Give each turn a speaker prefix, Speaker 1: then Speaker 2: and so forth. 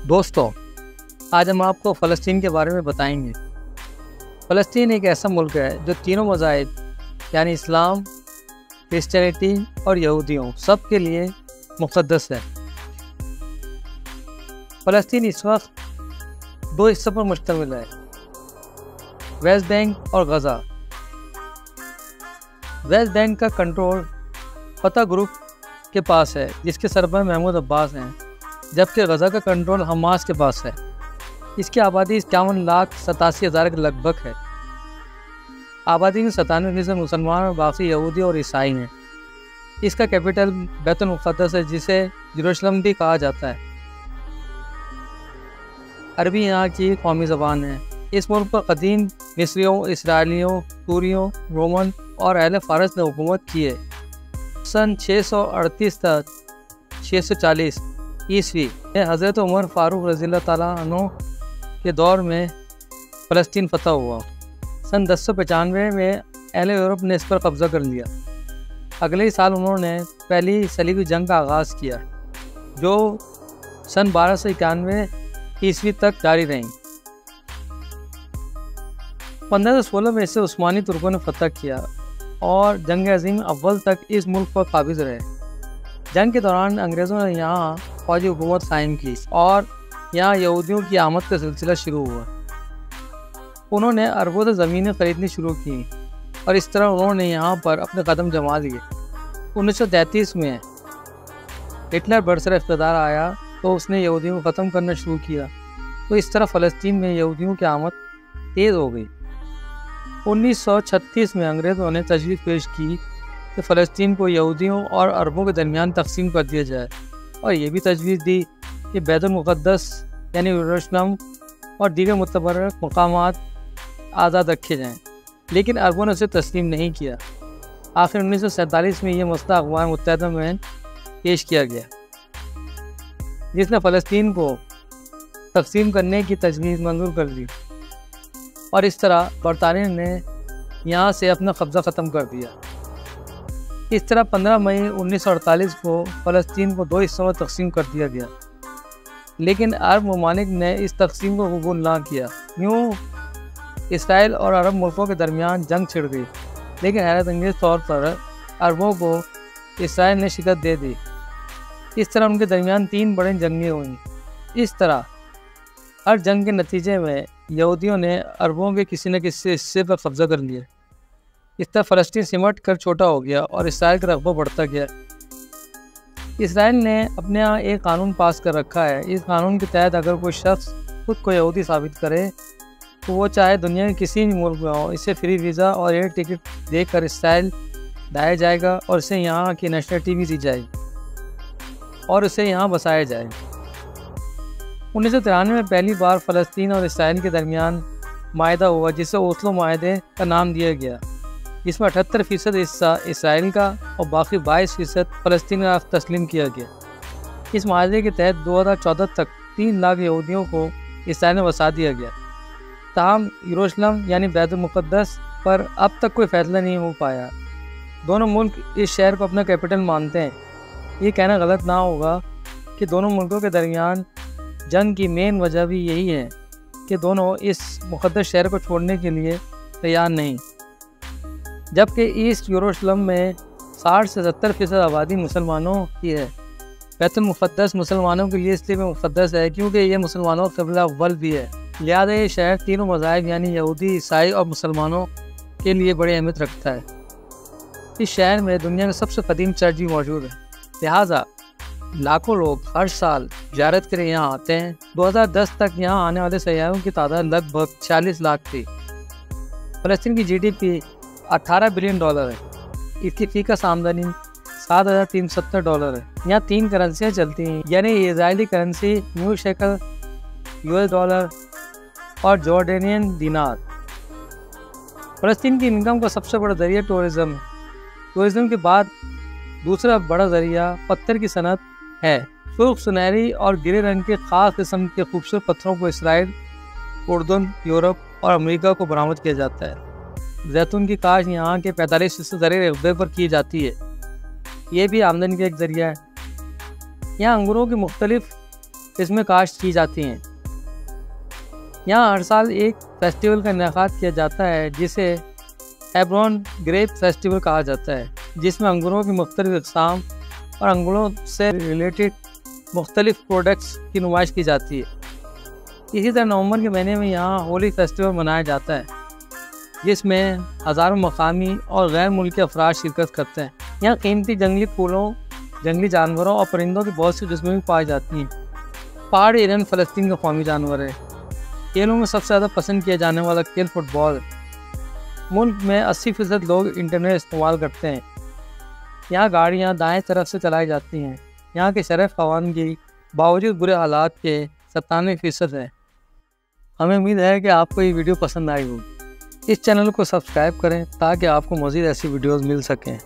Speaker 1: دوستوں، آج ہم آپ کو فلسطین کے بارے میں بتائیں گے۔ فلسطین ایک ایسا ملک ہے جو تینوں مذاہب یعنی اسلام، کرسچینٹی اور یہودیوں سب کے لیے مقدس ہے۔ فلسطین اس وقت دو حصوں پر مشتمل ہے، ویسٹ بینک اور غزہ۔ ویسٹ بینک کا کنٹرول فتح گروپ کے پاس ہے جس کے سربراہ محمود عباس ہیں، جبکہ غزہ کا کنٹرول حماس کے پاس ہے۔ اس کی آبادی 51,87,000 کے لگ بھگ ہے۔ آبادی میں 97% مسلمان اور باقی یہودی اور عیسائی ہیں۔ اس کا کیپٹل بیت المقدس ہے جسے یروشلم بھی کہا جاتا ہے۔ عربی یہاں کی قومی زبان ہے۔ اس ملک پر قدیم مصریوں، اسرائیلیوں، سوریوں، رومن اور اہل فارس نے حکومت کی ہے۔ سن 638 تک 640 عیسوی میں حضرت عمر فاروق رضی اللہ تعالیٰ عنہ کے دور میں فلسطین فتح ہوا۔ سن 1095 میں اہل یورپ نے اس پر قبضہ کر لیا۔ اگلے ہی سال انہوں نے پہلی صلیبی جنگ کا آغاز کیا جو سن 1291 عیسوی تک جاری رہیں۔ 1516 میں اسے عثمانی ترکوں نے فتح کیا اور جنگ عظیم اول تک اس ملک پر قابض رہے۔ جنگ کے دوران انگریزوں نے یہاں فوجی حکومت قائم کی اور یہاں یہودیوں کی آمد کا سلسلہ شروع ہوا۔ انہوں نے اربوں سے زمینیں خریدنی شروع کی اور اس طرح انہوں نے یہاں پر اپنے قدم جما لیے۔ 1933 میں ہٹلر برسر اقتدار آیا تو اس نے یہودیوں کو ختم کرنا شروع کیا، تو اس طرح فلسطین میں یہودیوں کی آمد تیز ہو گئی۔ 1936 میں انگریزوں نے تجویز پیش کی کہ فلسطین کو یہودیوں اور عربوں کے درمیان تقسیم کر دیا جائے، اور یہ بھی تجویز دی کہ بیت المقدس یعنی یروشلم اور دیگر متبرک مقامات آزاد رکھے جائیں، لیکن عربوں نے اسے تسلیم نہیں کیا۔ آخر 1947 میں یہ مسئلہ اقوام متحدہ میں پیش کیا گیا، جس نے فلسطین کو تقسیم کرنے کی تجویز منظور کر دی، اور اس طرح برطانیہ نے یہاں سے اپنا قبضہ ختم کر دیا۔ اس طرح 15 مئی 1948 کو فلسطین کو دو حصوں میں تقسیم کر دیا گیا، لیکن عرب ممالک نے اس تقسیم کو قبول نہ کیا۔ یوں اسرائیل اور عرب ملکوں کے درمیان جنگ چھڑ گئی، لیکن حیرت انگیز طور پر عربوں کو اسرائیل نے شکست دے دی۔ اس طرح ان کے درمیان 3 بڑی جنگیں ہوئیں۔ اس طرح ہر جنگ کے نتیجے میں یہودیوں نے عربوں کے کسی نہ کسی حصے پر قبضہ کر لیا۔ اس طرح فلسطین سمٹ کر چھوٹا ہو گیا اور اسرائیل کا رقبہ بڑھتا گیا۔ اسرائیل نے اپنے یہاں ایک قانون پاس کر رکھا ہے۔ اس قانون کے تحت اگر کوئی شخص خود کو یہودی ثابت کرے تو وہ چاہے دنیا کے کسی بھی ملک میں ہو، اسے فری ویزا اور ایئر ٹکٹ دے کر اسرائیل لایا جائے گا اور اسے یہاں کی نیشنلٹی بھی دی جائے گی اور اسے یہاں بسایا جائے گا۔ 1993 میں پہلی بار فلسطین اور اسرائیل کے درمیان معاہدہ ہوا جسے اوسلو معاہدے کا نام دیا گیا، جس میں 78% حصہ اسرائیل کا اور باقی 22% فلسطین کا تسلیم کیا گیا۔ اس معاہدے کے تحت 2014 تک 3 لاکھ یہودیوں کو اسرائیل میں بسا دیا گیا۔ تاہم یروشلم یعنی بیت المقدس پر اب تک کوئی فیصلہ نہیں ہو پایا۔ دونوں ملک اس شہر کو اپنا کیپٹل مانتے ہیں۔ یہ کہنا غلط نہ ہوگا کہ دونوں ملکوں کے درمیان جنگ کی مین وجہ بھی یہی ہے کہ دونوں اس مقدس شہر کو چھوڑنے کے لیے تیار نہیں، جبکہ ایسٹ یروشلم میں 60 سے 70% آبادی مسلمانوں کی ہے۔ بیت المقدس مسلمانوں کے لیے اس لیے مقدس ہے کیونکہ یہ مسلمانوں کا قبلہ اول بھی ہے، لہٰذا یہ شہر تینوں مذاہب یعنی یہودی، عیسائی اور مسلمانوں کے لیے بڑی اہمیت رکھتا ہے۔ اس شہر میں دنیا کا سب سے قدیم چرچ بھی موجود ہے، لہٰذا لاکھوں لوگ ہر سال زیارت کے لیے یہاں آتے ہیں۔ 2010 تک یہاں آنے والے سیاحوں کی تعداد لگ بھگ 46 لاکھ تھی۔ فلسطین کی GDP $18 بلین ہے۔ اس کی فی کس آمدنی $7,370 ہے۔ یہاں 3 کرنسیاں چلتی ہیں، یعنی Israeli currency, new shekel US dollar اور جارڈینین دینار۔ فلسطین کی انکم کا سب سے بڑا ذریعہ ٹورزم ہے۔ ٹورزم کے بعد دوسرا بڑا ذریعہ پتھر کی صنعت ہے۔ سرخ، سنہری اور گرے رنگ کے خاص قسم کے خوبصورت پتھروں کو اسرائیل، اردن، یورپ اور امریکہ کو برآمد کیا جاتا ہے۔ زیتون کی کاشت یہاں کے 45% زرعی رقبے پر کی جاتی ہے۔ یہ بھی آمدنی کا ایک ذریعہ ہے۔ یہاں انگوروں کی مختلف قسمیں کاشت کی جاتی ہیں۔ یہاں ہر سال ایک فیسٹیول کا انعقاد کیا جاتا ہے جسے ہیبرون گریپ فیسٹیول کہا جاتا ہے، جس میں انگوروں کی مختلف اقسام اور انگوروں سے ریلیٹڈ مختلف پروڈکٹس کی نمائش کی جاتی ہے۔ اسی طرح نومبر کے مہینے میں یہاں ہولی فیسٹیول منایا جاتا ہے، جس میں ہزاروں مقامی اور غیر ملکی افراد شرکت کرتے ہیں۔ یہاں قیمتی جنگلی پھولوں، جنگلی جانوروں اور پرندوں کی بہت سی قسمیں بھی پائی جاتی ہیں۔ پہاڑی ہرن فلسطین کا قومی جانور ہے۔ کھیلوں میں سب سے زیادہ پسند کیا جانے والا کھیل فٹ بال۔ ملک میں 80% لوگ انٹرنیٹ استعمال کرتے ہیں۔ یہاں گاڑیاں دائیں طرف سے چلائی جاتی ہیں۔ یہاں کی شرح خواندگی باوجود برے حالات کے 97% ہے۔ ہمیں امید ہے کہ آپ کو یہ ویڈیو پسند آئی ہوگی۔ اس چینل کو سبسکرائب کریں تاکہ آپ کو مزید ایسی ویڈیوز مل سکیں۔